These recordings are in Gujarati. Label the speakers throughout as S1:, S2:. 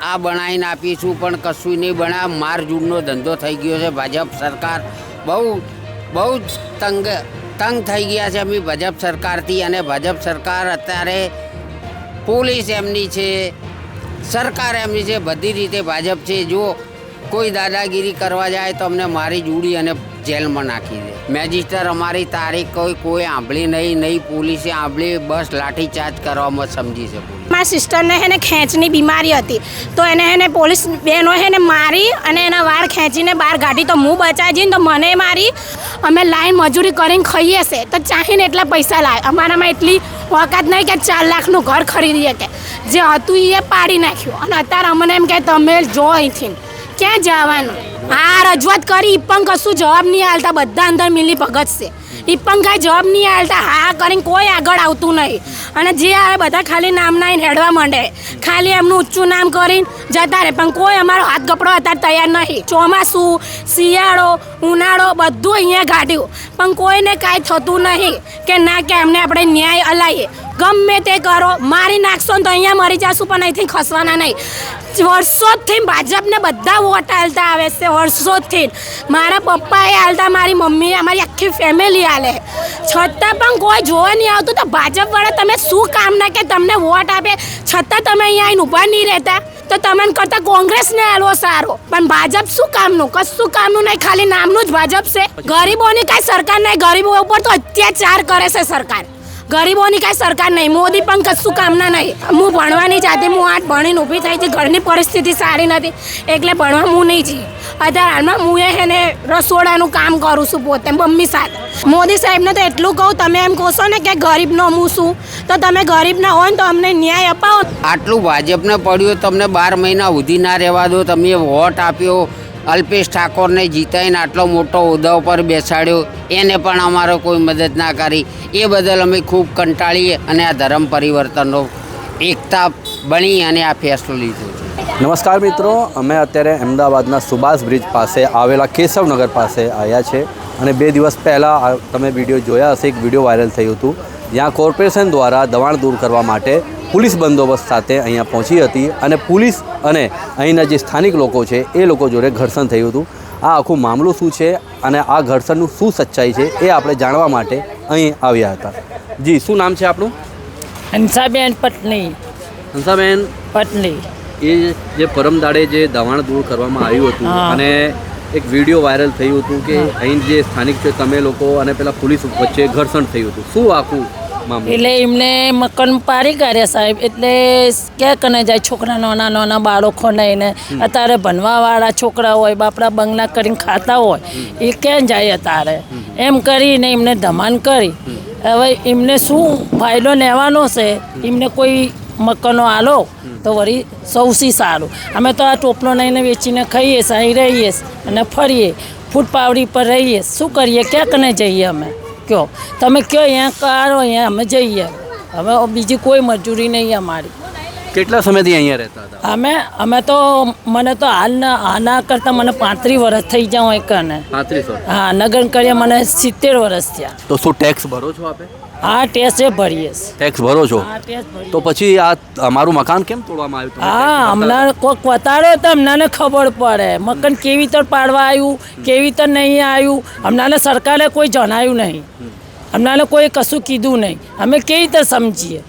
S1: આ બનાવીને આપીશું, પણ કશું નહીં બનાવ. માર જૂડનો ધંધો થઈ ગયો છે. ભાજપ સરકાર બહુ જ તંગ થઈ ગયા છે અમે ભાજપ સરકારથી. અને ભાજપ સરકાર અત્યારે પોલીસ એમની છે, સરકાર એમની છે, બધી રીતે ભાજપ છે. જો કોઈ દાદાગીરી કરવા જાય તો અમને મારી જુડી અને જેલમાં નાખી દે. મેજિસ્ટર અમારી તારીખ કોઈ આંભળી નહીં પોલીસે આંભળી, બસ લાઠીચાર્જ કરવામાં સમજી છે.
S2: મારા સિસ્ટરને હે ને ખેંચની બીમારી હતી, તો એને પોલીસ બહેનો હે ને મારી અને એના વાળ ખેંચીને બહાર કાઢી. તો હું બચાવી જઈને તો મને મારી. અમે લાઈન મજૂરી કરીને ખાઈએ છે તો ચાહીને એટલા પૈસા લાવે. અમારામાં એટલી ઓકાત નહીં કે 4 લાખનું ઘર ખરીદીએ. કે જે હતું એ પાડી નાખ્યું. અને અત્યારે અમને એમ કે તમે જો અહીંથી ક્યાં જવાનું. આ રજૂઆત કરી પણ કશું જવાબ નહીં આલતા. બધા અંદર મિલી ભગત છે. પણ કાંઈ જવાબ નહીં આલતા. હા કરીને કોઈ આગળ આવતું નહીં. અને જે આવે બધા ખાલી નામ નાઈને હેડવા માંડે, ખાલી એમનું ઊંચું નામ કરીને જતા રહે. પણ કોઈ અમારો હાથ કપડો અત્યારે તૈયાર નહીં. ચોમાસું, શિયાળો, ઉનાળો બધું અહીંયા કાઢ્યું, પણ કોઈને કાંઈ થતું નહીં. કે ના કે એમને આપણે ન્યાય અલાઈએ. ગમે તે કરો, મારી નાખશો ને તો અહીંયા મરી જશું, પણ અહીંથી ખસવાના નહીં. વર્ષોથી ભાજપને બધા વોટ આલતા આવે છે. વર્ષોથી મારા પપ્પાએ આલતા, મારી મમ્મી, અમારી આખી ફેમિલી આલે. છતાં પણ કોઈ જોવા નહીં આવતું. તો ભાજપવાળા તમે શું કામના કે તમને વોટ આપે છતાં તમે અહીંયા આવીને ઊભા નહીં રહેતા? તો તમને કરતાં કોંગ્રેસને આલવો સારો. પણ ભાજપ શું કામનું? કશું કામનું નહીં, ખાલી નામનું જ ભાજપ છે. ગરીબોની કાંઈ સરકાર નહીં. ગરીબો ઉપર તો અત્યાચાર કરે છે સરકાર. ગરીબોની કાંઈ સરકાર નહીં. મોદી પણ કશું કામના નહીં. હું ભણવાની જાતે હું 8 ભણીને ઊભી થઈ હતી. ઘરની પરિસ્થિતિ સારી નથી એટલે ભણવા હું નહીં જઈ. અત્યારે હાલમાં હું એને રસોડાનું કામ કરું છું પોતે મમ્મી સાથે. મોદી સાહેબને તો એટલું કહું, તમે એમ કહો છો ને કે ગરીબનો હું છું, તો તમે ગરીબના હોય ને તો અમને ન્યાય અપાવો.
S1: આટલું ભાજપને પડ્યું, તમને 12 મહિના સુધી ના રહેવા દો. તમે વોટ આપ્યો, અલ્પેશ ઠાકોરને જીતાઈને આટલો મોટો હોદ્દા ઉપર બેસાડ્યો, એને પણ અમારો કોઈ મદદ ના કરી. એ બદલ અમે ખૂબ કંટાળીએ અને આ ધર્મ પરિવર્તનનો એકતા બની અને આ ફેસલો લીધો છે.
S3: નમસ્કાર મિત્રો, અમે અત્યારે અમદાવાદના સુભાષ બ્રિજ પાસે આવેલા કેશવનગર પાસે આવ્યા છે. અને 2 દિવસ પહેલાં તમે વિડીયો જોયા હશે, એક વિડીયો વાયરલ થયું હતું જ્યાં કોર્પોરેશન દ્વારા દબાણ દૂર કરવા માટે પોલીસ બંદોબસ્ત સાથે અહીંયા પહોંચી હતી. અને પોલીસ અને અહીંના જે સ્થાનિક લોકો છે એ લોકો જોડે ઘર્ષણ થયું હતું. આ આખું મામલો શું છે અને આ ઘર્ષણનું શું સચ્ચાઈ છે એ આપણે જાણવા માટે અહીં આવ્યા હતા. જી, શું નામ છે આપણું?
S4: હંસાબેન પટની.
S3: હંસાબેન
S4: પટની.
S3: એ જે પરમદાડે જે દબાણ દૂર કરવામાં આવ્યું હતું અને એક વિડીયો વાયરલ થયું હતું કે અહીં જે સ્થાનિક છે તમે લોકો અને પેલા પોલીસ વચ્ચે ઘર્ષણ થયું હતું. શું આખું મામલો?
S4: એટલે એમને મકાન પાડી કાઢ્યા સાહેબ. એટલે ક્યાં કને જાય છોકરા નાના બાળકો લઈને? અત્યારે ભણવાવાળા છોકરા હોય, બાપડા બંગલા કરીને ખાતા હોય, એ ક્યાં જાય અત્યારે? એમ કરીને એમને ધમાન કરી. હવે એમને શું ફાયદો લેવાનો છે? એમને કોઈ મકાનો આલો તો વળી સૌથી સારું. અમે તો આ ટોપલો લઈને વેચીને ખાઈએ, અહીં રહીએ અને ફરીએ, ફૂટપાવડી પર રહીએ. શું કરીએ? ક્યાં કને જઈએ અમે? કયો તમે કયો, અહીંયા કાઢો, અહીંયા અમે જઈએ. હવે બીજી કોઈ મજૂરી નહીં અમારી.
S3: કેટલા સમયથી અહીંયા રહેતા હતા?
S4: અમે તો મને તો આના કરતાં મને 35 વર્ષ થઈ જાઉં એક ને.
S3: 35 વર્ષ?
S4: હા, લગ્ન કર્યા મને 70 વર્ષ થયા.
S3: તો શું ટેક્સ ભરો છો આપે?
S4: હા, ટેક્સ ભરીએ.
S3: ટેક્સ ભરો છો?
S4: હા, ટેક્સ ભરીએ.
S3: તો પછી આ અમારું મકાન કેમ તોડવામાં આવ્યું?
S4: હા, હમણાં કોઈક બતાડો તો અમને ખબર પડે મકાન કેવી રીતે પાડવા આવ્યું, કેવી રીતે નહીં આવ્યું. હમણાં સરકારે કોઈ જણાવ્યું નહીં. હમણાં કોઈ કશું કીધું નહીં. અમે કેવી રીતે સમજીએ?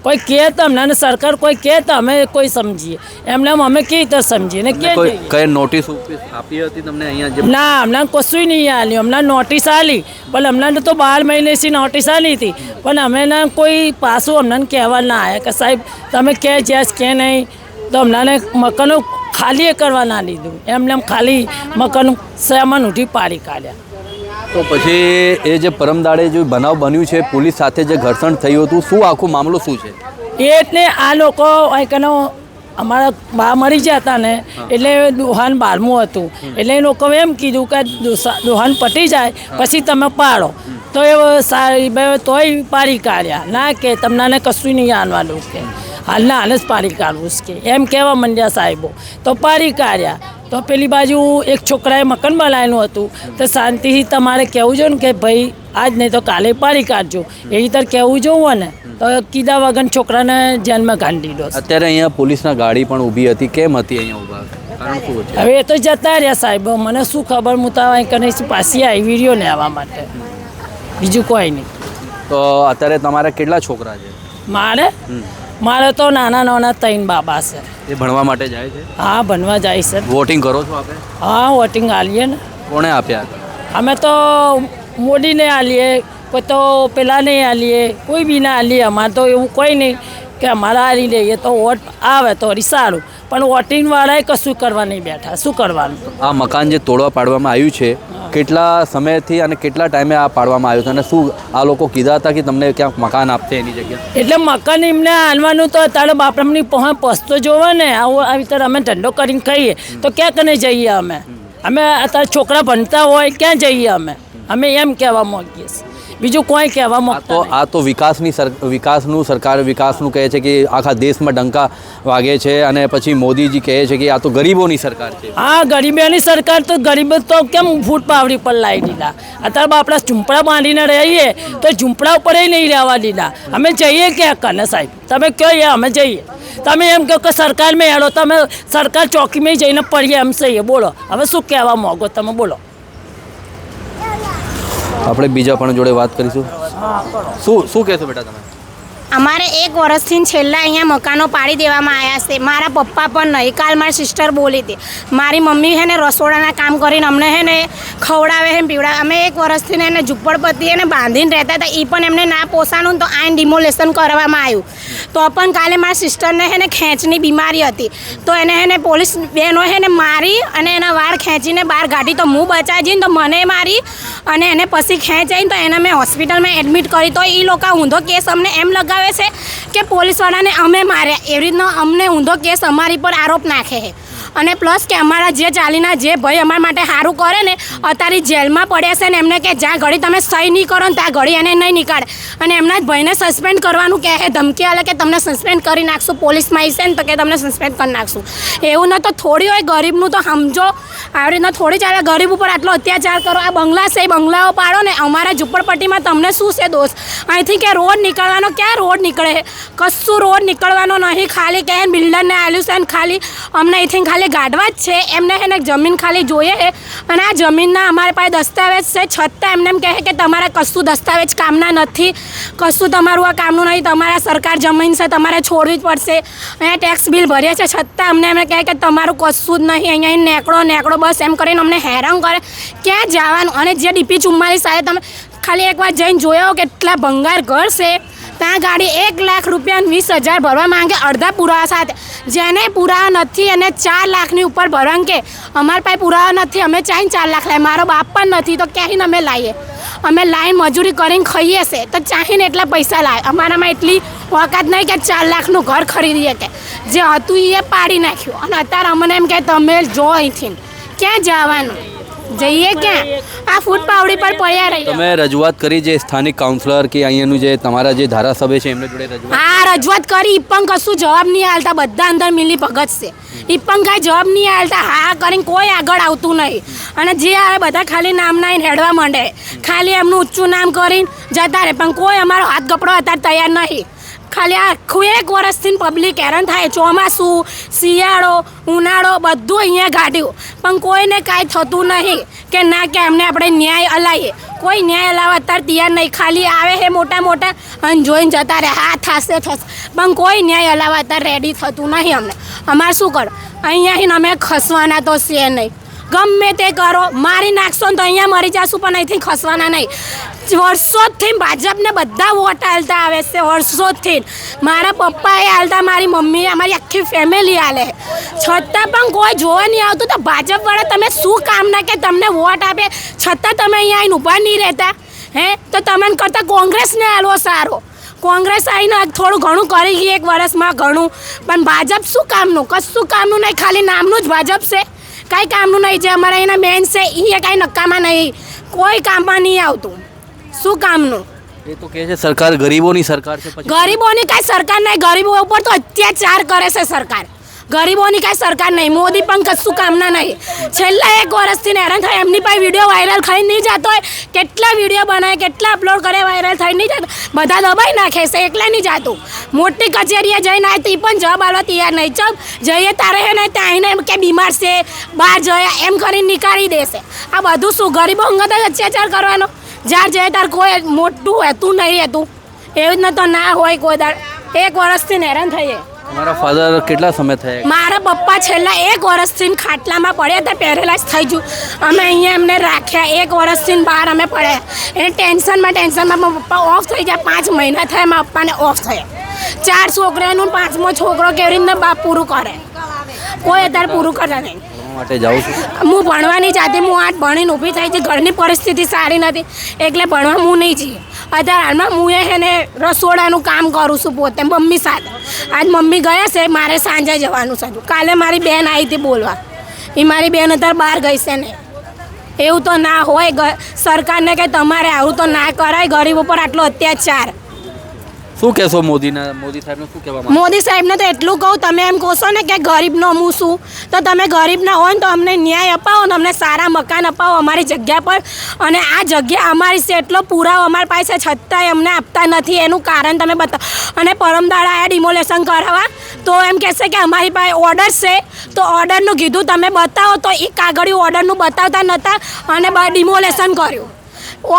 S4: કોઈ કહે તો અમને સરકાર કોઈ કહે તો અમે કોઈ સમજીએ. એમને અમે કેવી રીતે સમજીએ ને કે
S3: કઈ નોટિસ આપી હતી તમને અહીંયા?
S4: ના, હમણાં કશું નહીં આલ્યું. હમણાં નોટિસ આલી, પણ હમણાં તો 12 મહિનેથી નોટિસ આલી હતી. પણ અમે કોઈ પાછું અમને કહેવા ના આવ્યા કે સાહેબ તમે કે જ્યાં કે નહીં. તો હમણાં મકાનો ખાલી કરવા ના લીધું. એમને ખાલી મકાન સામાન ઉઠી પાડી કાઢ્યા.
S3: તો પછી એ જે પરમદાડે જે બનાવ બન્યું છે, પોલીસ સાથે જે ઘર્ષણ થયું હતું, શું આખું મામલો શું છે?
S4: એટલે આ લોકો કનો અમારા બા મરી ગયા હતા ને, એટલે દુહાન 12મું હતું. એટલે એ લોકો એમ કીધું કે દુહાન પટી જાય પછી તમે પાડો. તો એ સાહેબ તોય પાડી કાઢ્યા. ના કે તમને કશું નહીં આનવાનું કે હાલના હાલ જ પાડી કાઢવું કે એમ કહેવા માંડ્યા સાહેબો. તો પાડી કાઢ્યા. તો પેલી બાજુ એક છોકરાએ મકાન બનાવેલું હતું તો શાંતિથી તમારે કહેવું જોઈએ ને કે ભાઈ આજ નહીં તો કાલે પાડી કાઢજો એ રીતે કહેવું જોવું ને તો કીધા વગર છોકરાને જેલમાં ગાંડી દીધો.
S3: અત્યારે અહીંયા પોલીસના ગાડી પણ ઊભી હતી, કેમ હતી અહીંયા ઊભા? કારણ શું છે?
S4: હવે એ તો જતા રહ્યા સાહેબ, મને શું ખબર, હું તો અહીં પાછી આવી વિડીયો લેવા માટે, બીજું કોઈ નહીં.
S3: તો અત્યારે તમારા કેટલા છોકરા છે?
S4: મારે તો નાના નાના 3 બાબા છે.
S3: એ ભણવા માટે જાય છે?
S4: હા, ભણવા જાય છે.
S3: વોટિંગ કરો છો આપણે?
S4: હા, વોટિંગ આલીએ ને.
S3: કોણે આપ્યા?
S4: અમે તો મોદીને આલીએ, કોઈ તો પેલાને આલીએ, કોઈ બી ના આલીએ. અમારે તો એવું કોઈ નહીં કે અમારે આલી લઈએ તો વોટ આવે તો સારું, પણ વોટિંગવાળાએ કશું કરવા નહીં બેઠા. શું કરવાનું?
S3: આ મકાન જે તોડવા પાડવામાં આવ્યું છે, કેટલા સમયથી અને કેટલા ટાઈમે આ પાડવામાં આવ્યું છે, અને શું આ લોકો કીધા હતા કે તમને ક્યાંક મકાન આપશે એની જગ્યા?
S4: એટલે મકાન એમને હાલવાનું તો તારે બાપરામની પસ્તો જોવે ને. આવી રીતે અમે ધંધો કરીને ખાઈએ તો ક્યાં કને જઈએ? અમે અત્યારે છોકરા ભણતા હોય ક્યાં જઈએ? અમે એમ કહેવા માંગીએ છીએ, બીજું કોઈ કહેવા માંગતા
S3: આ તો વિકાસનું સરકાર વિકાસનું કહે છે કે આખા દેશમાં ડંકા વાગે છે, અને પછી મોદીજી કહે છે કે આ તો ગરીબોની સરકાર છે.
S4: હા, ગરીબોની સરકાર તો ગરીબ તો કેમ ફૂટ પાવડી પર લાવી દીધા? અત્યારે આપણા ઝૂંપડા બાંધીને રહીએ તો ઝૂંપડા ઉપર નહીં રહેવા દીધા. અમે જઈએ ક્યાં કને સાહેબ? તમે કહો અમે જઈએ, તમે એમ કહો કે સરકારમાં હેડો, તમે સરકાર ચોકીમાં જઈને પડીએ એમ સહીએ. બોલો હવે શું કહેવા માંગો તમે? બોલો.
S3: આપણે બીજા પણ જોડે વાત કરીશું. શું કહેશો બેટા તમે?
S2: અમારે 1 વર્ષથી છેલ્લા અહીંયા મકાનો પાડી દેવામાં આવ્યા છે. મારા પપ્પા પણ નહીં. કાલ મારી સિસ્ટર બોલી હતી, મારી મમ્મી હે ને રસોડાના કામ કરીને અમને હે ને ખવડાવે હે પીવડાવે. અમે 1 વર્ષથી એને ઝૂંપડપટ્ટી એને બાંધીને રહેતા હતા, એ પણ એમને ના પોસાણું તો આઈને ડિમોલેશન કરવામાં આવ્યું. તો પણ કાલે મારા સિસ્ટરને હે ને ખેંચની બીમારી હતી, તો એને હે ને પોલીસ બહેનો હે ને મારી અને એના વાળ ખેંચીને બહાર કાઢી. તો હું બચાવી જઈને તો મને મારી અને એને પછી ખેંચાઈને તો એને મેં હોસ્પિટલમાં એડમિટ કરી. તો એ લોકો ઊંધો કેસ અમને એમ લગાવે છે કે પોલીસવાળાને અમે માર્યા, એવી રીતના અમને ઊંધો કેસ અમારી પર આરોપ નાખે છે. અને પ્લસ કે અમારા જે ચાલીના જે ભાઈ અમારા માટે સારું કરે ને અત્યારે જેલમાં પડ્યા છે ને એમને કે જ્યાં ઘડી તમે સહી નહીં કરો ને ત્યાં ઘડી એને નહીં નીકાળે. અને એમના જ ભાઈને સસ્પેન્ડ કરવાનું કહે છે, ધમકી આલે કે તમને સસ્પેન્ડ કરી નાખશું, પોલીસમાં આવશે ને તો કે તમને સસ્પેન્ડ કરી નાખશું. એવું ન તો થોડી હોય ગરીબનું તો સમજો, આવી રીતના થોડી ચાલે. ગરીબ ઉપર આટલો અત્યાચાર કરો. આ બંગલા છે, બંગલાઓ પાડો ને. અમારા ઝૂંપડપટ્ટીમાં તમને શું છે દોસ્ત? અહીંથી કે રોડ નીકળવાનો, ક્યાં રોડ નીકળે? કશું રોડ નીકળવાનો નહીં. ખાલી કહે બિલ્ડરને આલ્યું છે ને ખાલી અમને અહીંથી ખાલી ગાઢવા જ છે. એમને એને જમીન ખાલી જોઈએ છે અને આ જમીનના અમારી પાસે દસ્તાવેજ છે, છતાં એમને એમ કહે કે તમારા કશું દસ્તાવેજ કામના નથી, કશું તમારું આ કામનું નહીં, તમારા સરકાર જમીન છે, તમારે છોડવી જ પડશે. અહીંયા ટેક્સ બિલ ભરીએ છે છતાં અમને એમને કહે કે તમારું કશું જ નહીં, અહીંયા નેકડો બસ એમ કરીને અમને હેરાન કરે. ક્યાં જવાનું? અને જે DP 44 સાથે તમે ખાલી એકવાર જઈને જોયા હો કેટલા ભંગાર ઘર છે, ત્યાં ગાડી 1 લાખ રૂપિયા 20,000 ભરવા માંગે અડધા પુરાવા સાથે. જેને પુરાવા નથી એને 4 લાખની ઉપર ભરવા કે અમારા પાસે પુરાવા નથી, અમે ચાહીને 4 લાખ લાવીએ. મારો બાપ પણ નથી તો ક્યાંય અમે લાવીએ? અમે લાઈન મજૂરી કરીને ખાઈએ છે તો ચાહીને એટલા પૈસા લાવે. અમારામાં એટલી ઓકાત નહીં કે 4 લાખનું ઘર ખરીદીએ. કે જે હતું એ પાડી નાખ્યું. અને અત્યારે અમને એમ કે તમે જો અહીંથી ક્યાં જવાનું? જઈએ ક્યાં? આ ફૂટ પાવડી પર પડ્યા રહી.
S3: તમે રજૂઆત કરી જે સ્થાનિક કાઉન્સિલર કે અહીંયાનું જે તમારા જે ધારાસભ્ય છે એમને જોડે રજૂઆત?
S2: હા, રજૂઆત કરી. ઈ પણ કશું જવાબ નહીં આલતા. બધા અંદર મિલી ભગત છે. ઈ પણ કાંઈ જવાબ નહીં આલતા. હા કરીને કોઈ આગળ આવતું નહીં. અને જે આવે બધા ખાલી નામના હેડવા માંડે, ખાલી એમનું ઊંચું નામ કરીને જતા રહે. પણ કોઈ અમારો હાથ ગપડો અત્યારે તૈયાર નહીં. ખાલી આખું 1 વર્ષથી પબ્લિક હેરાન થાય. ચોમાસું, શિયાળો, ઉનાળો બધું અહીંયા ગાઢ્યું, પણ કોઈને કાંઈ થતું નહીં કે ના કે અમને આપણે ન્યાય અલાઈએ. કોઈ ન્યાય અલાવવા અત્યારે તૈયાર નહીં. ખાલી આવે છે મોટા અને જોઈને જતા રહે, હા થશે. પણ કોઈ ન્યાય અલાવવા અત્યારે રેડી થતું નહીં. અમને અમારે શું કરો? અહીંયાથી અમે ખસવાના તો છે નહીં. ગમે તે કરો, મારી નાખશો ને તો અહીંયા મરી જશું, પણ અહીંથી ખસવાના નહીં. વર્ષોથી ભાજપને બધા વોટ હાલતા આવે છે, વર્ષોથી. મારા પપ્પાએ હાલતા, મારી મમ્મીએ, અમારી આખી ફેમિલી હાલે, છતાં પણ કોઈ જોવા નહીં આવતું. તો ભાજપવાળા તમે શું કામના કે તમને વોટ આપે છતાં તમે અહીંયા આવીને ઊભા નહીં રહેતા? તો તમને કરતાં કોંગ્રેસને હાલવો સારો. કોંગ્રેસ આવીને થોડું ઘણું કરી ગઈ 1 વર્ષમાં ઘણું, પણ ભાજપ શું કામનું? કશું કામનું નહીં. ખાલી નામનું જ ભાજપ છે, કાંઈ કામનું નહીં. જે અમારા એના મેન છે એ કાંઈ નકામા નહીં, કોઈ કામમાં નહીં આવતું. શું કામનું?
S3: એ તો કહે છે સરકાર ગરીબોની સરકાર છે.
S2: ગરીબોની કાંઈ સરકાર નહીં. ગરીબો ઉપર તો અત્યાચાર કરે છે સરકાર. ગરીબોની કાંઈ સરકાર નહીં, મોદી પણ કશું કામના નહીં. છેલ્લા 1 વર્ષથી હેરાન થાય. એમની પાસે વિડીયો વાયરલ થઈ નહીં જતો હોય, કેટલા વિડીયો બનાવે, કેટલા અપલોડ કરે, વાયરલ થઈ નહીં જતો, બધા દબાઈ નાખે છે, એકલા નહીં જતું. મોટી કચેરીએ જઈને આવે તે પણ જવાબ આપવા તૈયાર નહીં. ચમ જઈએ તારે હે ને ત્યાં એમ કે બીમાર છે, બહાર જયા એમ કરીને નીકાળી દેશે. આ બધું શું ગરીબો અંગત જ અત્યાચાર કરવાનો? જ્યાં જઈએ તાર કોઈ મોટું રહેતું નહીં રહેતું, એવી રીતના તો ના હોય કોઈ દાડ. 1 વર્ષથી હેરાન થઈએ.
S3: તમારા ફાધર કેટલા સમય થયા?
S2: મારા પપ્પા છેલ્લા 1 વર્ષથી ખાટલામાં પડ્યા હતા, પેરેલાઇઝ થઈ ગયું. અમે અહીંયા એમને રાખ્યા 1 વર્ષથી બહાર અમે પડ્યા. એને ટેન્શનમાં મારા પપ્પા ઓફ થઈ ગયા. 5 મહિના થયા મારા પપ્પાને ઓફ થયા. 4 છોકરાનું 5મો છોકરો કેવી રીતના બાપ પૂરું કરે? કોઈ અત્યારે પૂરું કરતા નહીં.
S3: માટે જાઉં છું.
S2: હું ભણવાની જાતે હું 8 ભણીને ઊભી થઈ હતી. ઘરની પરિસ્થિતિ સારી નથી એટલે ભણવા હું નહીં જઈએ. અત્યારે હાલમાં હું એને રસોડાનું કામ કરું છું પોતે મમ્મી સાથે. આજ મમ્મી ગયા છે, મારે સાંજે જવાનું છે. કાલે મારી બેન આવી હતી બોલવા, એ મારી બેન અત્યારે બહાર ગઈ છે ને. એવું તો ના હોય. સરકારને કે તમારે આવું તો ના કરાય, ગરીબ ઉપર આટલો અત્યાચાર.
S3: શું કહેશો મોદી સાહેબને શું કહેવા માંગો?
S2: મોદી સાહેબને તો એટલું કહું, તમે એમ કહો છો ને કે ગરીબનો હું શું, તો તમે ગરીબના હોય ને તો અમને ન્યાય અપાવો ને અમને સારા મકાન અપાવો અમારી જગ્યા પર. અને આ જગ્યા અમારી છે એટલો પુરાવો અમારી પાસે છતાંય અમને આપતા નથી. એનું કારણ તમે બતાવો. અને પરમદાડા આયા ડિમોલેશન કરાવવા તો એમ કહેશે કે અમારી પાસે ઓર્ડર છે, તો ઓર્ડરનું કીધું તમે બતાવો, તો એ કાગળિયું ઓર્ડરનું બતાવતા નહોતા અને ડિમોલેશન કર્યું.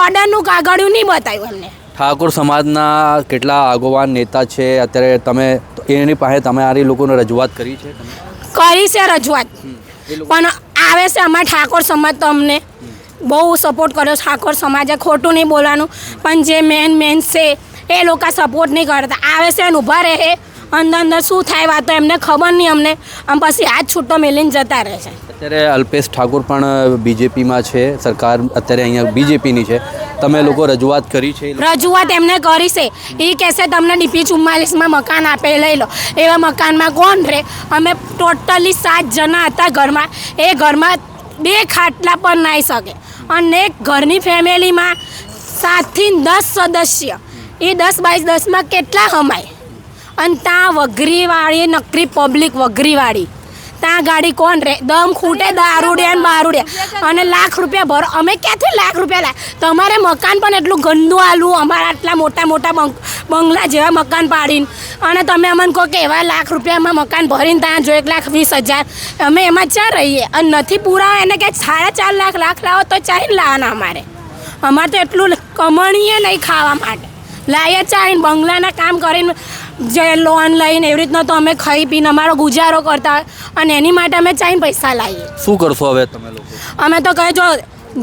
S2: ઓર્ડરનું કાગળિયું નહીં બતાવ્યું એમને.
S3: ઠાકોર સમાજના કેટલા આગેવાન નેતા છે અત્યારે, તમે એની પાસે તમારી લોકોને રજૂઆત કરી છે?
S2: કરી છે રજૂઆત, પણ આવે છે અમારા ઠાકોર સમાજ તો અમને બહુ સપોર્ટ કર્યો. ઠાકોર સમાજે ખોટું નહીં બોલવાનું, પણ જે મેન છે એ લોકો સપોર્ટ નહીં કરતા. આવે છે ને ઊભા રહે, અંદર શું થાય વાતો એમને ખબર નહીં અમને, આમ પછી હાથ છૂટો મેલીને જતા રહે છે.
S3: અત્યારે અલ્પેશ ઠાકોર પણ બીજેપીમાં છે, સરકાર અત્યારે અહીંયા બીજેપીની છે. તમે લોકો રજૂઆત કરી છે?
S2: રજૂઆત એમને કરી છે. એ કહેશે તમને DP 44માં મકાન આપે લઈ લો. એવા મકાનમાં કોણ રહે? અમે ટોટલી 7 જણા હતા ઘરમાં. એ ઘરમાં 2 ખાટલા પણ નાહી શકે. અને એક ઘરની ફેમિલીમાં 7 થી 10 સદસ્ય, એ 10 બાય 10માં કેટલા હમાય? અને ત્યાં વઘરીવાળી નકરી પબ્લિક, વઘરીવાળી ત્યાં ગાડી કોણ રહે? દમ ખૂટે દારૂડિયા ને બારૂડિયા. અને લાખ રૂપિયા ભરો. અમે ક્યાંથી લાખ રૂપિયા લાય? તમારે મકાન પણ એટલું ગંદુ આલું, અમારા આટલા મોટા બંગલા જેવા મકાન પાડીને, અને તમે અમને કહો કે એવા લાખ રૂપિયામાં મકાન ભરીને ત્યાં જો 1,20,000. અમે એમાં ચા રહીએ અને નથી પૂરા એને કે 4.5 લાખ લાવો તો ચાહીને લાવવાના. અમારે તો એટલું કમાણીએ નહીં ખાવા માટે. લાવીએ ચાહીને બંગલાના કામ કરીને જે લોન લઈને એવી રીતના તો અમે ખાઈ પીને અમારો ગુજારો કરતા હોય, અને એની માટે અમે ચાહીને પૈસા લાવીએ.
S3: શું કરશો હવે તમે લોકો?
S2: અમે તો કહે જો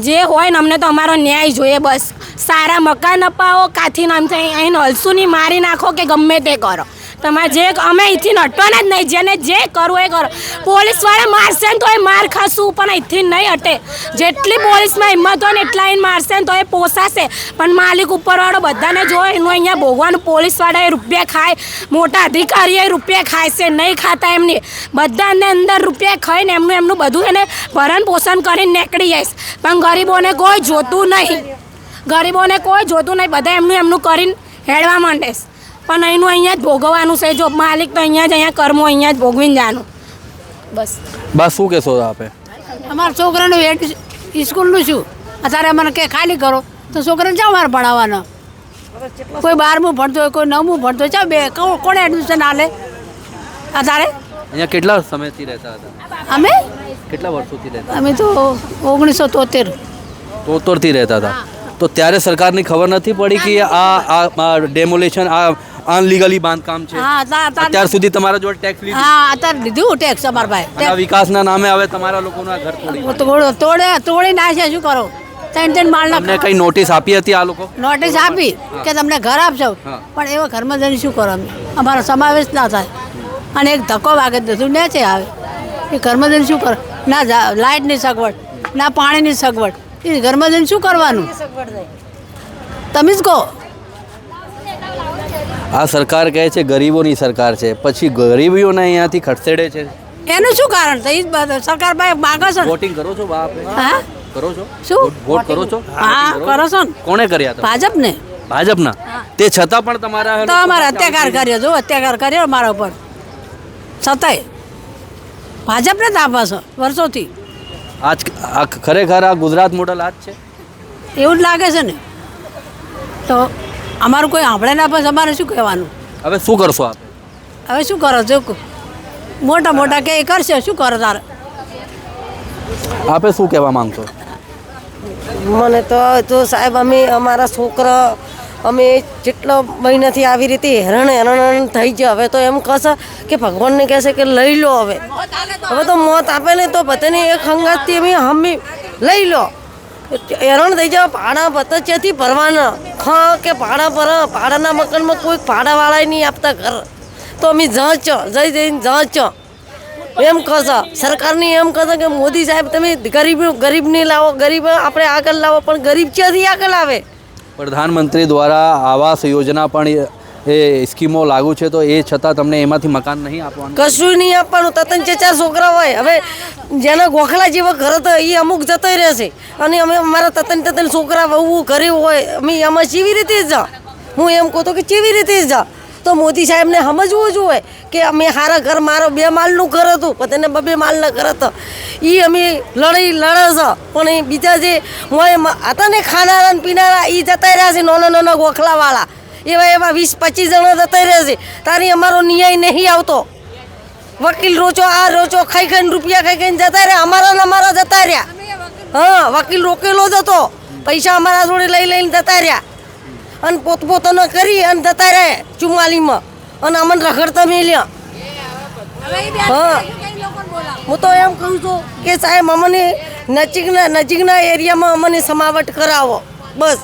S2: જે હોય ને અમને તો અમારો ન્યાય જોઈએ બસ. સારા મકાન અપાવો, કાથી નામ થઈ અહીં હલસુની મારી નાખો કે ગમે તે કરો. તમારે જે અમે અહીંથી હટવાના જ નહીં. જેને જે કરવું એ કરો. પોલીસવાળા મારશે ને તો એ માર ખાશું, પણ અહીંથી નહીં હટે. જેટલી પોલીસમાં હિંમત હોય ને એટલા એને મારશે ને તો એ પોસાશે, પણ માલિક ઉપરવાળો બધાને જોવે એનું અહીંયા ભોગવાનું. પોલીસવાળા એ રૂપિયા ખાય, મોટા અધિકારીઓ એ રૂપિયા ખાય છે, નહીં ખાતા એમની. બધાને અંદર રૂપિયા ખાઈને એમનું બધું એને ભરણ પોષણ કરીને નીકળી જાય. પણ ગરીબોને કોઈ જોતું નહીં. બધા એમનું કરીને હેડવા માંડે છે. પણ અહીંનું અહીંયા જ ભોગવવાનું છે. જો માલિક તો અહીંયા કર્મો અહીંયા જ ભોગવીને જવાનું.
S3: બસ શું કહેશો આપે?
S5: અમારા છોકરાનું સ્કૂલનું શું અત્યારે મને કે ખાલી કરો તો છોકરાને ચાલો મારે ભણાવવાનો. કોઈ 12મું ભણતો હોય, કોઈ 9મું ભણતો હોય, ચાલો કોણે એડમિશન આલે? અત્યારે
S3: અહીંયા કેટલા સમયથી રહેતા હતા?
S5: અમે
S3: કેટલા વર્ષોથી રહેતા?
S5: અમે તો 1973
S3: 73 રહેતા હતા. તો ત્યારે સરકારની ખબર નથી પડી કે આ ડેમોલેશન, આ અનલીગલી બાંધકામ છે?
S5: હા,
S3: અત્યાર સુધી તમારા જોડે ટેક્સ લીધું?
S5: હા, અત્યારે લીધું ટેક્સ અમારા ભાઈ.
S3: વિકાસના નામે હવે તમારા લોકોનું આ ઘર
S5: તોડી નાખ્યા. શું કરો? 3 માળના.
S3: તમને કઈ નોટિસ આપી હતી આ લોકો?
S5: નોટિસ આપી કે તમને ઘર આપશો, પણ એવા ઘરમાં જઈને શું કરો? અમારો સમાવેશ ના થાય. અને એક ધક્કો વાગે બધું નેચે આવે. એ ઘરમાં જઈને શું કરો? ના લાઇટની સગવડ, ના પાણીની સગવડ. એ ઘરમાં જઈને શું કરવાનું? તમે જ કહો.
S3: આ સરકાર કહે છે ગરીબોની સરકાર છે, પછી ગરીબીઓને અહીંયાથી ખસેડે છે.
S5: એનું શું કારણ? તો એ સરકાર ભાઈ માગે છે.
S3: વોટિંગ કરો છો બાપ?
S5: હા,
S3: કરો છો?
S5: શું
S3: વોટ કરો છો?
S5: હા, કરો છો ને.
S3: કોણે કર્યા હતા?
S5: ભાજપને.
S3: ભાજપના? તે છતાં પણ તમારા
S5: તો અમારે અત્યાચાર કર્યો. જો અત્યાચાર કર્યો મારા ઉપર છતાંય. ભાજપને જ આપે છે વર્ષોથી.
S3: આ ખરેખર આ ગુજરાત મોડલ આ જ છે.
S5: એવું જ લાગે છે ને. તો અમારું કોઈ સાંભળે ના પછી અમારે શું કહેવાનું?
S3: હવે શું કરશો આપ?
S5: હવે શું કરો છો? મોટા મોટા કે એ કરશે, શું કરો તારે?
S3: આપે શું કહેવા માંગશો?
S6: મને તો સાહેબ અમારા છોકરા અમે જેટલા મહિનાથી આવી રીતે હેરાન થઈ ગયા. હવે તો એમ કહેશે કે ભગવાનને કહેશે કે લઈ લો. હવે તો મોત આપે ને તો બધાને એક હંગાતથી અમે લઈ લો. હેરાન થઈ જાવ. ભાડા બધા ત્યાંથી ભરવાના હા કે ભાડાના મકાનમાં કોઈ ભાડાવાળા નહીં આપતા ઘર. તો અમે જઈને એમ કહેશે સરકારની એમ કહેશે કે મોદી સાહેબ તમે ગરીબને લાવો, ગરીબ આપણે આગળ લાવો. પણ ગરીબ ક્યાંથી આગળ આવે?
S3: પ્રધાનમંત્રી દ્વારા આવાસ યોજના પણ એ સ્કીમો લાગુ છે, તો એ છતાં તમને એમાંથી મકાન નહીં આપવાનું?
S5: કશું નહીં આપવાનું. તતન ચાર છોકરા હોય. હવે જેના ગોખલા જેવા ઘર તો એ અમુક જતો રહેશે અને અમે અમારા તતન છોકરા વહુ ઘરે હોય. અમે એમાં કેવી રીતે જા? હું એમ કહું તો કે કેવી રીતે જા? તો મોદી સાહેબને સમજવું જોઈએ કે અમે સારા ઘર, મારો 2 માળનું ઘર હતું, બધાને 2 માળના ઘર હતા. એ અમે લડે છે. પણ એ બીજા જે હતા ને ખાનારા ને પીનારા એ જતા રહ્યા છે. નાના ગોખલાવાળા એવા 20-25 જણા જતા રહ્યા છે. તારી અમારો ન્યાય નહીં આવતો. વકીલ રોચો આ રોચો ખાઈને રૂપિયા ખાઈને જતા રહ્યા. અમારા જતા રહ્યા. હા, વકીલ રોકેલો જ હતો. પૈસા અમારા જોડે લઈને જતા રહ્યા અને પોતપોતાનો કરી અને જતા રહ્યા 44માં અને અમને રખડતા મેલ્યા. હા, હું તો એમ કહું છું કે સાહેબ અમને નજીકના એરિયામાં અમને સમાવટ કરાવો બસ.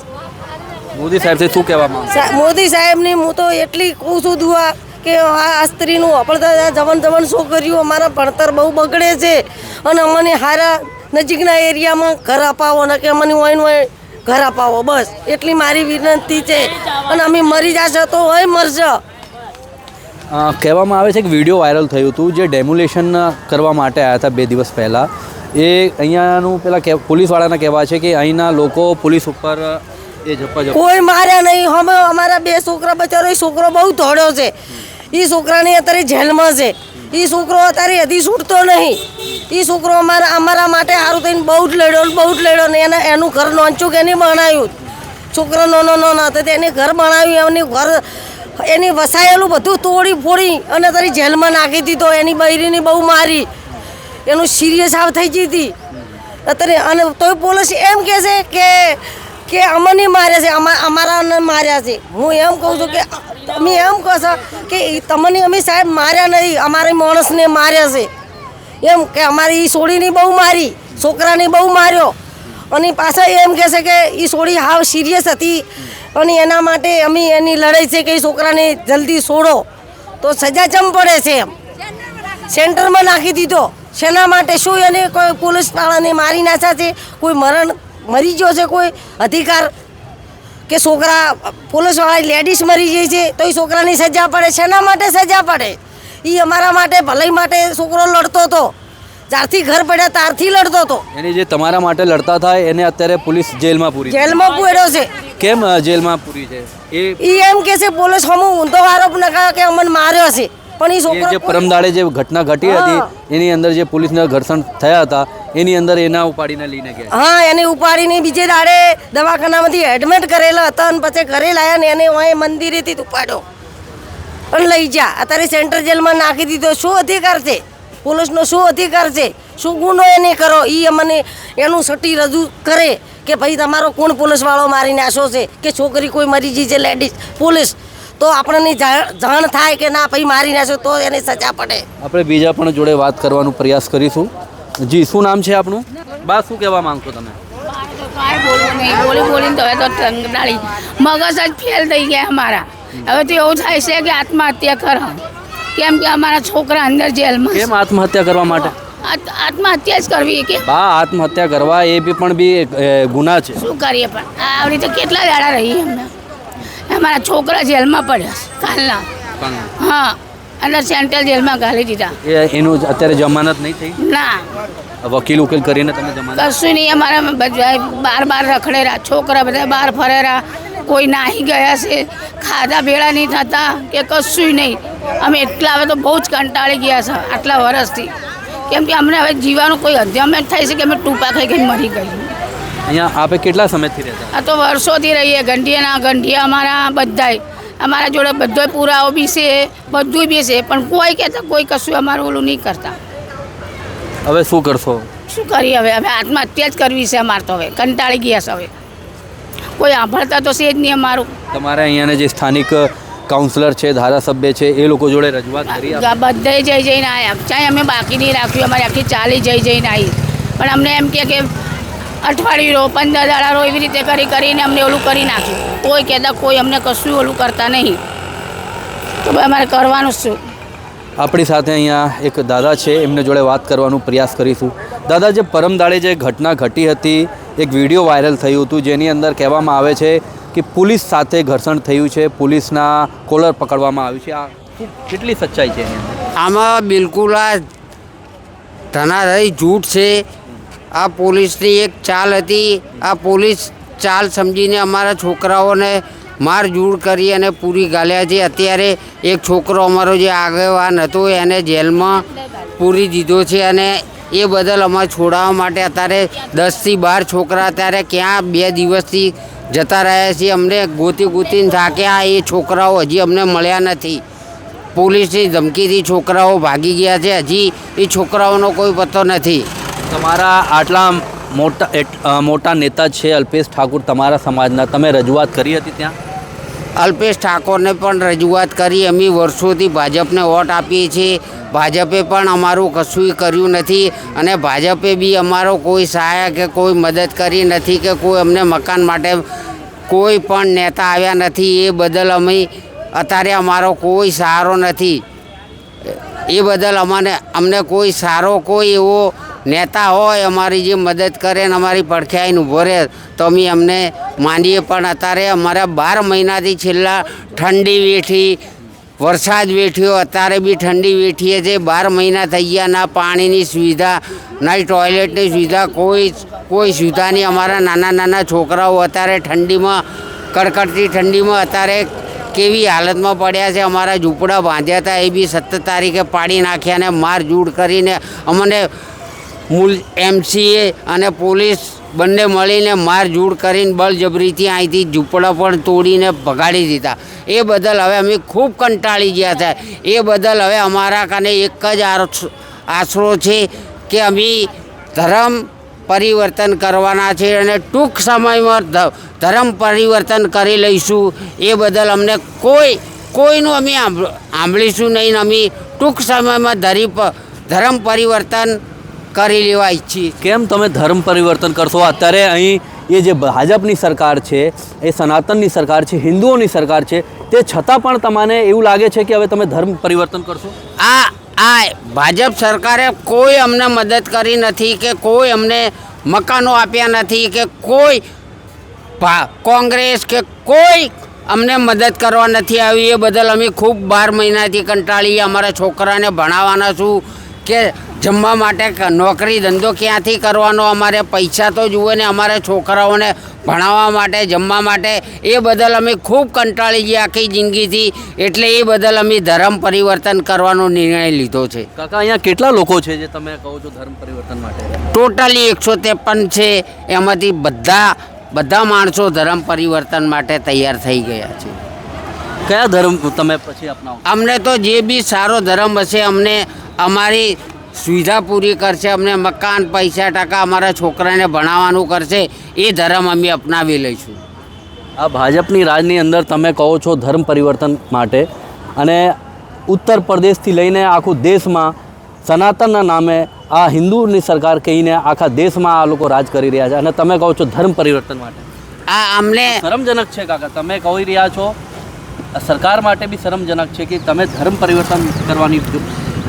S3: મોદી સાહેબથી શું કહેવા માંગો?
S5: મોદી સાહેબની હું તો એટલી કહું છું દુઆ કે આ સ્ત્રીનું આપણે જવાન છોકરીઓ અમારા ભણતર બહુ બગડે છે અને અમને સારા નજીકના એરિયામાં ઘર અપાવો ને કે અમને હોય ઘર અપાવો બસ. એટલી મારી વિનંતી છે. અને અમે મરી જશે તો હોય મરશે.
S3: કહેવામાં આવે છે કે વિડીયો વાયરલ થયું હતું જે ડેમોલેશન કરવા માટે આવ્યા હતા 2 દિવસ પહેલાં. એ અહીંયાનું પેલા પોલીસવાળાના કહેવા છે કે અહીંના લોકો પોલીસ ઉપર
S5: કોઈ માર્યા નહીં. અમે અમારા 2 છોકરા બચારો. એ છોકરો બહુ ધોળ્યો છે. એ છોકરાને અત્યારે જેલમાં છે. એ છોકરો અત્યારે હજી છૂટતો નહીં. એ છોકરો અમારા માટે સારું થઈને બહુ જ લડ્યો ને એનું ઘર નોંચું કે એને બનાવ્યું. છોકરો નાનો હતો તેને ઘર બનાવ્યું. એની ઘર એની વસાયેલું બધું તોડી ફોડી અને તારી જેલમાં નાખી દીધો. એની બૈરીની બહુ મારી. એનું સિરિયસ આવ થઈ ગઈ હતી અત્યારે. અને તોય પોલીસ એમ કહે છે કે અમને માર્યા છે, અમારાને માર્યા છે. હું એમ કહું છું કે તમે એમ કહો છો કે તમને અમે સાહેબ માર્યા નહીં, અમારા માણસને માર્યા છે. એમ કે અમારી એ સોડીની બહુ મારી, છોકરાને બહુ માર્યો. અને પાછા એમ કહે છે કે એ સોડી હાવ સિરિયસ હતી અને એના માટે અમે એની લડાઈ છે કે એ છોકરાને જલ્દી છોડો તો સજા ચમ પડે છે. એમ સેન્ટરમાં નાખી દીધો. શેના માટે? શું એને કોઈ પોલીસવાળાને મારી નાખ્યા છે? કોઈ મરી ગયો છે કોઈ અધિકાર? કે છોકરા પોલીસવાળા લેડીઝ મરી જાય છે તો એ છોકરાની સજા પડે. શેના માટે સજા પડે? એ અમારા માટે ભલાઈ માટે છોકરો લડતો હતો. જ્યારથી ઘર પડ્યા ત્યારથી લડતો હતો.
S3: એની જે તમારા માટે લડતા હતા એને અત્યારે પોલીસ જેલમાં પૂર્યો
S5: છે.
S3: કેમ જેલમાં પૂરી છે?
S5: એ એમ કે છે પોલીસ હમું ઊંધો આરોપ નકા કે અમને માર્યો છે. પણ એ છોકરો
S3: જે પરમદાડે જે ઘટના ઘટી હતી એની અંદર જે પોલીસના ઘર્ષણ થયા હતા એની અંદર એના ઉપાડીને લઈને ગયા.
S5: હા, એને ઉપાડીને બીજે દાડે દવાખાનામાંથી એડમિટ કરેલા હતા અને પછી ઘરે લાયા ને એને અહીં મંદિરેથી ઉપાડ્યો અને લઈ જા. અત્યારે સેન્ટ્રલ જેલમાં નાખી દીધો. શું અધિકાર છે પોલીસનો? શું અધિકાર છે? શું ગુનો એને કરો? એ અમને એનું સટી રજૂ કરે કે ભાઈ તમારો કોણ પોલીસવાળો મારી નાખ્યો છે કે છોકરી કોઈ મરી ગઈ છે લેડીઝ પોલીસ, તો આપણને જાણ થાય કે ના ભાઈ મારી નાખ્યો તો એને સજા પડે.
S3: આપણે બીજા પણ જોડે વાત કરવાનો પ્રયાસ કરીશું. જી, શું નામ છે આપનું? બા, શું કહેવા માંગતો તમે?
S2: બોલીને તો હવે તો ટંગડાળી મગજ જ ફેલ થઈ ગયા અમારા. હવે તો એવું થાય છે કે આત્મહત્યા કરો. કેમ કે અમારા છોકરા અંદર જેલમાં.
S3: કેમ આત્મહત્યા કરવા માટે?
S2: આત્મહત્યા જ કરવી કે
S3: બા, આત્મહત્યા કરવા એ પણ ગુના છે.
S2: શું કરીએ? પણ આવી રીતે કેટલા દાડા રહીએ અમે. અમારા છોકરા જેલમાં પડ્યા કાલના. હા, અને સેન્ટ્રલ જેલમાં ઘાલી દીધા.
S3: એનું અત્યારે જમાનત નહીં થઈ?
S2: ના,
S3: વકીલ ઉકેલ કરીને તમે જમાનત?
S2: કશું નહીં. અમારા બધા બાર રખડેરા છોકરા, બધા બહાર ફરેરા. કોઈ નાહી ગયા છે, ખાધા ભેળા નહીં થતા કે કશું નહીં. અમે એટલા હવે તો બહુ જ કંટાળી ગયા છે આટલા વર્ષથી કેમ કે અમને હવે જીવાનું કોઈ અધ્યમ થાય છે કે અમે ટૂંપા ખાઈ ખાઈને મરી ગઈ.
S3: અહીંયા આપે કેટલા સમયથી રહેતા?
S2: આ તો વર્ષોથી રહીએ. ગંઢિયા અમારા બધાય અમારા જોડે બધોય પુરાવો બી છે, બધું બી છે, પણ કોઈ કહેતા કોઈ કશું અમારું ઓલું નહીં કરતા.
S3: હવે શું કરશો?
S2: શું કરીએ હવે? હવે આત્મહત્યા જ કરવી છે અમારે તો. હવે કંટાળી ગયા છે. હવે કોઈ સાંભળતા તો છે જ નહીં અમારું.
S3: તમારે અહીંયાના જે સ્થાનિક કાઉન્સિલર છે, ધારાસભ્ય છે, એ લોકો જોડે રજૂઆત કરી?
S2: બધે જઈને આવ્યા, ચાहे અમે બાકી નહીં રાખ્યું. અમારી આખી ચાલી જઈને આવી, પણ અમને એમ કે અઠવાડિયું રહો, 15 દાડા રહો, એવી રીતે કરીને અમને ઓલું કરી નાખ્યું. કોઈ કહેતા કોઈ અમને કશું ઓલું કરતા નહીં. તો ભાઈ અમારે કરવાનું શું?
S3: આપણી સાથે અહીંયા એક દાદા છે, એમને જોડે વાત કરવાનો પ્રયાસ કરીશું. દાદા, જે પરમદાડે જે ઘટના ઘટી હતી, એક વિડીયો વાયરલ થયું હતું જેની અંદર કહેવામાં આવે છે કે પોલીસ સાથે ઘર્ષણ થયું છે, પોલીસના કોલર પકડવામાં આવ્યું છે. આ કેટલી સચ્ચાઈ છે?
S1: આમાં બિલકુલ આ ધનાધરી જૂઠ છે. આ પોલીસની એક ચાલ હતી. આ પોલીસ ચાલ સમજીને અમારા છોકરાઓને મારઝૂડ કરી અને પૂરી ગાલ્યા છે. અત્યારે એક છોકરો અમારો જે આગેવાન હતો એને જેલમાં પૂરી દીધો છે, અને એ બદલ અમારે છોડાવવા માટે અત્યારે 10 થી 12 છોકરા અત્યારે ક્યાં 2 દિવસથી જતા રહ્યા છે. અમને ગોતીને થાક્યા. એ છોકરાઓ હજી અમને મળ્યા નથી. પોલીસની ધમકીથી છોકરાઓ ભાગી ગયા છે. હજી એ છોકરાઓનો કોઈ પત્તો નથી.
S3: તમારા આટલા મોટા નેતા છે અલ્પેશ ઠાકોર, તમારા સમાજના, તમે રજૂઆત કરી હતી ત્યાં?
S1: અલ્પેશ ઠાકોરને પણ રજૂઆત કરી. અમે વર્ષોથી ભાજપને વોટ આપીએ છીએ. ભાજપે પણ અમારું કશું કર્યું નથી, અને ભાજપે બી અમારો કોઈ સહાય કે કોઈ મદદ કરી નથી, કે કોઈ અમને મકાન માટે કોઈ પણ નેતા આવ્યા નથી. એ બદલ અમે અત્યારે અમારો કોઈ સહારો નથી. એ બદલ અમને કોઈ સારો કોઈ એવો નેતા હોય અમારી જે મદદ કરે ને અમારી પડખે આવીને ઊભો રહે તો અમે અમને માનીએ. પણ અત્યારે અમારા 12 મહિનાથી છેલ્લા ઠંડી વેઠી, વરસાદ વેઠ્યો, અત્યારે બી ઠંડી વેઠીએ છે. 12 મહિના થઈ ગયા. ના પાણીની સુવિધા, ના ટોયલેટની સુવિધા, કોઈ સુવિધા નહીં. અમારા નાના છોકરાઓ અત્યારે ઠંડીમાં, કડકડતી ઠંડીમાં અત્યારે કેવી હાલતમાં પડ્યા છે. અમારા ઝૂંપડા બાંધ્યા હતા, એ બી 17 તારીખે પાડી નાખ્યા, અને મારઝૂડ કરીને અમને MCA અને પોલીસ બંને મળીને મારઝૂડ કરીને બળજબરીથી અહીંથી ઝૂંપડા પણ તોડીને ભગાડી દીધા. એ બદલ હવે અમે ખૂબ કંટાળી ગયા છે. એ બદલ હવે અમારા કાને એક જ આશરો છે કે અમે ધર્મ પરિવર્તન કરવાના છે, અને ટૂંક સમયમાં ધર્મ પરિવર્તન કરી લઈશું. એ બદલ અમને કોઈનું અમે સાંભળીશું નહીં. અમે ટૂંક સમયમાં ધર્મ પરિવર્તન કરી લેવા ઈચ્છીએ.
S3: કેમ તમે ધર્મ પરિવર્તન કરશો? અત્યારે અહીં એ જે ભાજપની સરકાર છે, એ સનાતનની સરકાર છે, હિન્દુઓની સરકાર છે, તે છતાં પણ તમને એવું લાગે છે કે હવે તમે ધર્મ પરિવર્તન કરશો?
S1: આ ભાજપ સરકારે કોઈ અમને મદદ કરી નથી, કે કોઈ અમને મકાનો આપ્યા નથી, કે કોઈ કોંગ્રેસ કે કોઈ અમને મદદ કરવા નથી આવી. એ બદલ અમે ખૂબ 12 મહિનાથી કંટાળીએ. અમારા છોકરાને ભણાવવાના છું કે જમવા માટે નોકરી ધંધો ક્યાંથી કરવાનો? અમારે પૈસા તો જુએ ને અમારે છોકરાઓને ભણાવવા માટે, જમવા માટે. એ બદલ અમે ખૂબ કંટાળી ગયા આખી જિંદગીથી. એટલે એ બદલ અમે ધર્મ પરિવર્તન કરવાનો નિર્ણય લીધો છે.
S3: કાકા, અહીંયા કેટલા લોકો છે જે તમે કહો છો ધર્મ પરિવર્તન માટે?
S1: ટોટલી 153 છે. એમાંથી બધા માણસો ધર્મ પરિવર્તન માટે તૈયાર થઈ ગયા છે.
S3: કયા ધર્મ તમે પછી અપનાવો?
S1: અમને તો જે બી સારો ધર્મ હશે, અમને અમારી સુવિધા પૂરી કરશે, અમને મકાન, પૈસા, ટકા, અમારા છોકરાને ભણાવવાનું કરશે, એ ધર્મ અમે અપનાવી લઈશું.
S3: આ ભાજપની રાજની અંદર તમે કહો છો ધર્મ પરિવર્તન માટે, અને ઉત્તર પ્રદેશથી લઈને આખું દેશમાં સનાતનના નામે આ હિન્દુની સરકાર કહીને આખા દેશમાં આ લોકો રાજ કરી રહ્યા છે, અને તમે કહો છો ધર્મ પરિવર્તન માટે.
S1: આ અમને
S3: શરમજનક છે કાકા. તમે કહી રહ્યા છો, સરકાર માટે બી શરમજનક છે કે તમે ધર્મ પરિવર્તન કરવાની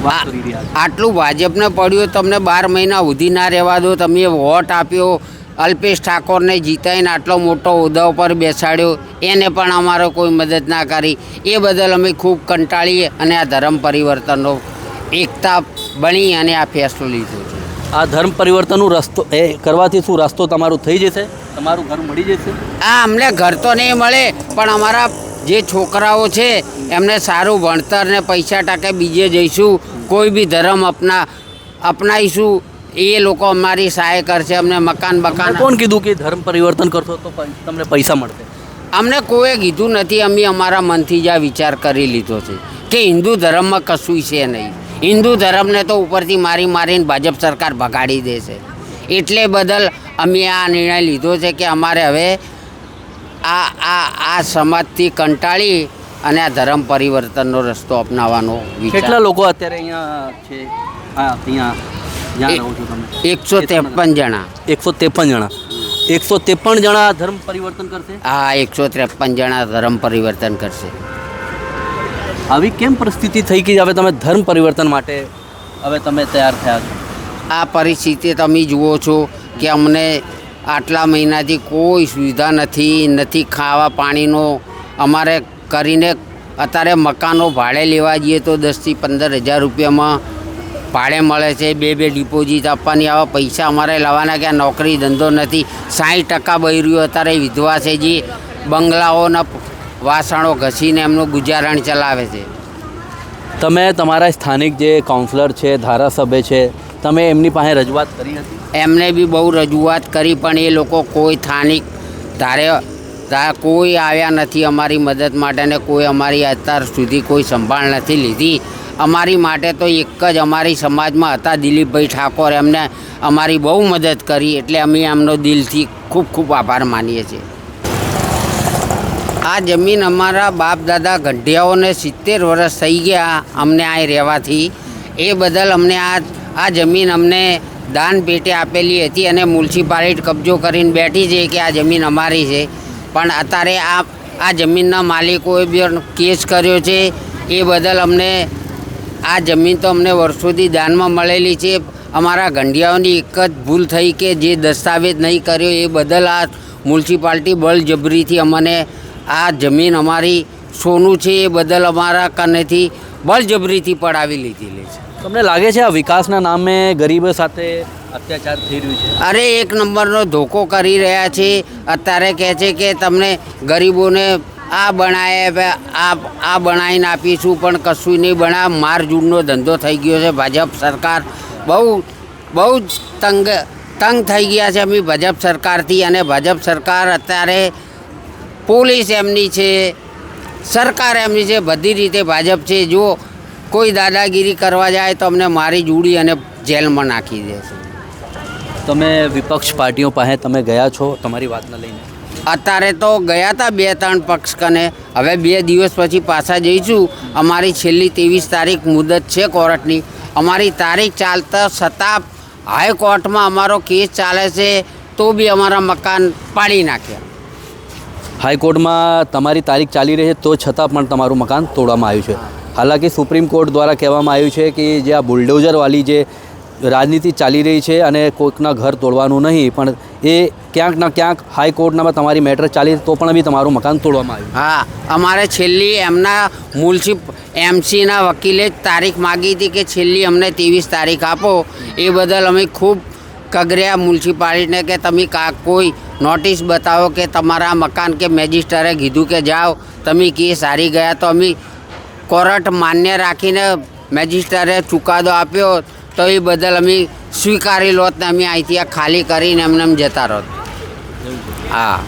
S3: વાત કરી રહ્યા છો.
S1: આટલું ભાજપને પડ્યું, તમને 12 મહિના સુધી ના રહેવા દો. તમે વોટ આપ્યો, અલ્પેશ ઠાકોરને જીતાઈને આટલો મોટો હોદ્દા ઉપર બેસાડ્યો, એને પણ અમારો કોઈ મદદ ના કરી. એ બદલ અમે ખૂબ કંટાળીએ અને આ ધર્મ પરિવર્તનનો એકતા બની અને આ ફેસલો લીધો છે.
S3: આ ધર્મ પરિવર્તનનો રસ્તો એ કરવાથી શું રસ્તો તમારું થઈ જશે? તમારું ઘર મળી જશે?
S1: અમને ઘર તો નહીં મળે, પણ અમારા જે છોકરાઓ છે એમને સારું ભણતર ને પૈસા ટકે બીજે જઈશું. કોઈ બી ધર્મ અપનાવીશું. એ લોકો અમારી સહાય કરશે, અમને મકાન બકાન.
S3: કોણ કીધું કે ધર્મ પરિવર્તન કરશો તો તમને પૈસા મળશે?
S1: અમને કોઈએ કીધું નથી. અમે અમારા મનથી જ આ વિચાર કરી લીધો છે કે હિન્દુ ધર્મમાં કશું છે નહીં. હિન્દુ ધર્મને તો ઉપરથી મારીને ભાજપ સરકાર ભગાડી દેશે. એટલે બદલ અમે આ નિર્ણય લીધો છે કે અમારે હવે આ સમાજથી કંટાળી અને આ ધર્મ પરિવર્તનનો રસ્તો અપનાવવાનો વિચાર.
S3: કેટલા લોકો અત્યારે અહીંયા છે? અહીંયા જ્યાં રહો છો તમે?
S1: 153 જણા.
S3: 153 જણા. 153 જણા ધર્મ પરિવર્તન કરશે?
S1: હા, 153 જણા ધર્મ પરિવર્તન કરશે.
S3: આવી કેમ પરિસ્થિતિ થઈ કે હવે તમે ધર્મ પરિવર્તન માટે હવે તમે તૈયાર થયા છો?
S1: આ પરિસ્થિતિ તમે જુઓ છો કે અમને આટલા મહિનાથી કોઈ સુવિધા નથી ખાવા પાણીનો. અમારે કરીને અત્યારે મકાનો ભાડે લેવા જઈએ તો 10,000 થી 15,000 રૂપિયામાં ભાડે મળે છે. બે ડિપોઝિટ આપવાની. આવા પૈસા અમારે લાવવાના કે નોકરી ધંધો નથી. 60% બૈરીઓ અત્યારે વિધવા છે જે બંગલાઓના વાસણો ઘસીને એમનું ગુજારણ ચલાવે છે.
S3: તમે તમારા સ્થાનિક જે કાઉન્સિલર છે, ધારાસભ્ય છે, તમે એમની પાસે રજૂઆત કરી હતી?
S1: એમને બી બહુ રજૂઆત કરી પણ એ લોકો કોઈ સ્થાનિક કોઈ આવ્યા નથી અમારી મદદ માટે ને કોઈ અમારી અત્યાર સુધી કોઈ સંભાળ નથી લીધી. અમારી માટે તો એક જ અમારી સમાજમાં હતા દિલીપભાઈ ઠાકોર, એમને અમારી બહુ મદદ કરી. એટલે અમે એમનો દિલથી ખૂબ ખૂબ આભાર માનીએ છીએ. આ જમીન અમારા બાપ દાદા ગઢિયાઓને 70 વર્ષ થઈ ગયા અમને અહીં રહેવાથી. એ બદલ અમને આ જમીન અમને દાન પેટે આપેલી હતી અને મ્યુનિસિપાલિટી કબજો કરીને બેઠી છે કે આ જમીન અમારી છે. પણ અત્યારે આ જમીનના માલિકોએ બી કેસ કર્યો છે. એ બદલ અમને આ જમીન તો અમને વર્ષોથી દાનમાં મળેલી છે. અમારા ગંઢિયાઓની એક જ ભૂલ થઈ કે જે દસ્તાવેજ નહીં કર્યો એ બદલ આ મ્યુનિસિપાલિટી બળજબરીથી અમને આ જમીન અમારી સોનું છે એ બદલ અમારા કનેથી બળજબરીથી પડાવી લીધેલી છે.
S3: તમને લાગે છે આ વિકાસના નામે ગરીબો સાથે અત્યાચાર થઈ રહ્યું છે?
S1: અરે એક નંબરનો ધોકો કરી રહ્યા છે. અત્યારે કહે છે કે તમને ગરીબોને આ બનાવીને આપીશું પણ કશું નહીં બનાવ. મારઝૂડનો ધંધો થઈ ગયો છે. ભાજપ સરકાર બહુ જ તંગ થઈ ગયા છે અમે ભાજપ સરકારથી. અને ભાજપ સરકાર અત્યારે પોલીસ એમની છે, સરકાર એમની છે, બધી રીતે ભાજપ છે. જો કોઈ દાદાગીરી કરવા જાય તો અમને મારી જુડી અને જેલમાં નાખી દેશે.
S3: તમે વિપક્ષ પાર્ટીઓ પાસે તમે ગયા છો તમારી વાતને લઈને?
S1: અત્યારે તો ગયા હતા 2-3 પક્ષ કને. હવે 2 દિવસ પછી પાછા જઈશું. અમારી છેલ્લી 23 તારીખ મુદત છે કોર્ટની. અમારી તારીખ ચાલતા છતાં હાઈકોર્ટમાં અમારો કેસ ચાલે છે તો બી અમારા મકાન પાડી નાખ્યા.
S3: હાઈકોર્ટમાં તમારી તારીખ ચાલી રહી છે તો છતાં પણ તમારું મકાન તોડવામાં આવ્યું છે. હાલાકી સુપ્રીમ કોર્ટ દ્વારા કહેવામાં આવ્યું છે કે જે આ બુલડોઝરવાળી જે રાજનીતિ ચાલી રહી છે અને કોઈકના ઘર તોડવાનું નહીં, પણ એ ક્યાંક ના ક્યાંક હાઈકોર્ટનામાં તમારી મેટર ચાલી તો પણ બી તમારું મકાન તોડવામાં આવ્યું.
S1: હા, અમારે છેલ્લી એમના એમસીના વકીલે જ તારીખ માગી હતી કે છેલ્લી અમને 23 તારીખ આપો. એ બદલ અમે ખૂબ કગર્યા મ્યુનિસિપાલિટીને કે તમે કોઈ નોટિસ બતાવો કે તમારા મકાન કે મેજિસ્ટ્રેટે કીધું કે જાઓ તમે કેસ હારી ગયા. તો અમે કોર્ટ માન્ય રાખીને મેજિસ્ટ્રેટે ચુકાદો આપ્યો તો એ બદલ અમે સ્વીકારી લોત ને અમે અહીંથી ખાલી કરીને એમને જતા રહો. હા,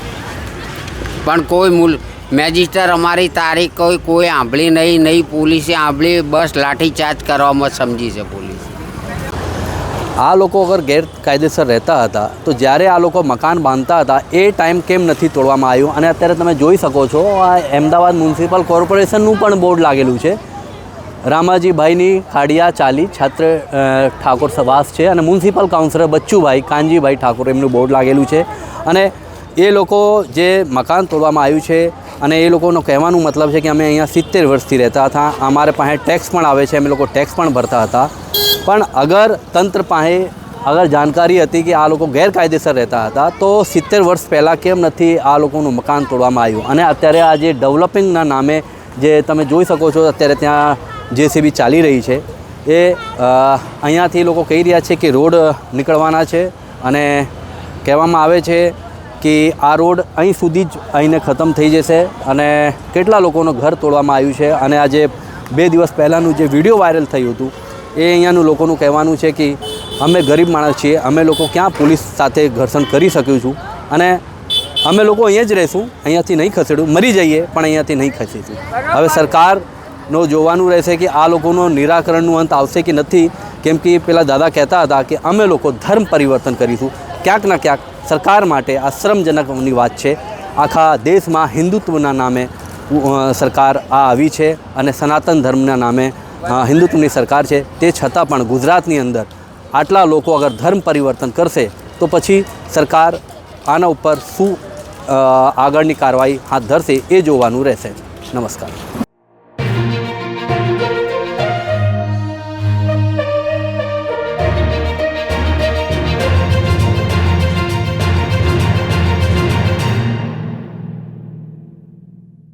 S1: પણ કોઈ મેજિસ્ટર અમારી તારીખ કોઈ સાંભળી નહીં. પોલીસે સાંભળી, બસ લાઠીચાર્જ કરવામાં સમજી છે પોલીસ.
S3: આ લોકો અગર ગેરકાયદેસર રહેતા હતા તો જ્યારે આ લોકો મકાન બાંધતા હતા એ ટાઈમ કેમ નથી તોડવામાં આવ્યું? અને અત્યારે તમે જોઈ શકો છો આ અમદાવાદ મ્યુનિસિપલ કોર્પોરેશનનું પણ બોર્ડ લાગેલું છે. રામાજીભાઈની ખાડિયા ચાલી છાત્ર ઠાકોર સવાસ છે અને મ્યુનિસિપલ કાઉન્સિલર બચ્ચુભાઈ કાનજીભાઈ ઠાકોર એમનું બોર્ડ લાગેલું છે. અને એ લોકો જે મકાન તોડવામાં આવ્યું છે અને એ લોકોનો કહેવાનું મતલબ છે કે અમે અહીંયા 70 વર્ષથી રહેતા હતા, અમારે પાસે ટેક્સ પણ આવે છે, અમે લોકો ટેક્સ પણ ભરતા હતા. પણ અગર તંત્ર પાસે અગર જાણકારી હતી કે આ લોકો ગેરકાયદેસર રહેતા હતા તો 70 વર્ષ પહેલાં કેમ નથી આ લોકોનું મકાન તોડવામાં આવ્યું? અને અત્યારે આ જે ડેવલપિંગના નામે જે તમે જોઈ શકો છો અત્યારે ત્યાં JCB ચાલી રહી છે એ અહીંયાથી લોકો કહી રહ્યા છે કે રોડ નીકળવાના છે અને કહેવામાં આવે છે કે આ રોડ અહીં સુધી જ અહીંને ખતમ થઈ જશે. અને કેટલા લોકોનું ઘર તોડવામાં આવ્યું છે. અને આજે 2 દિવસ પહેલાંનું જે વિડીયો વાયરલ થયું હતું એ અહીંયાનું લોકોનું કહેવાનું છે કે અમે ગરીબ માણસ છીએ, અમે લોકો ક્યાં પોલીસ સાથે ઘર્ષણ કરી શક્યું છું અને અમે લોકો અહીંયા જ રહીશું, અહીંયાથી નહીં ખસેડું, મરી જઈએ પણ અહીંયાથી નહીં ખસીશું. હવે સરકારનો જોવાનું રહેશે કે આ લોકોનો નિરાકરણનું અંત આવશે કે નથી, કેમ કે પેલા દાદા કહેતા હતા કે અમે લોકો ધર્મ પરિવર્તન કરીશું. ક્યાંક ના ક્યાંક સરકાર માટે આ શરમજનકની વાત છે. આખા દેશમાં હિન્દુત્વના નામે સરકાર આ આવી છે અને સનાતન ધર્મના નામે હિન્દુત્વની સરકાર છે. તે છતાં પણ ગુજરાતની અંદર આટલા લોકો અગર ધર્મ પરિવર્તન કરશે તો પછી સરકાર આના ઉપર શું આગળની કાર્યવાહી હાથ ધરશે એ જોવાનું રહેશે. નમસ્કાર.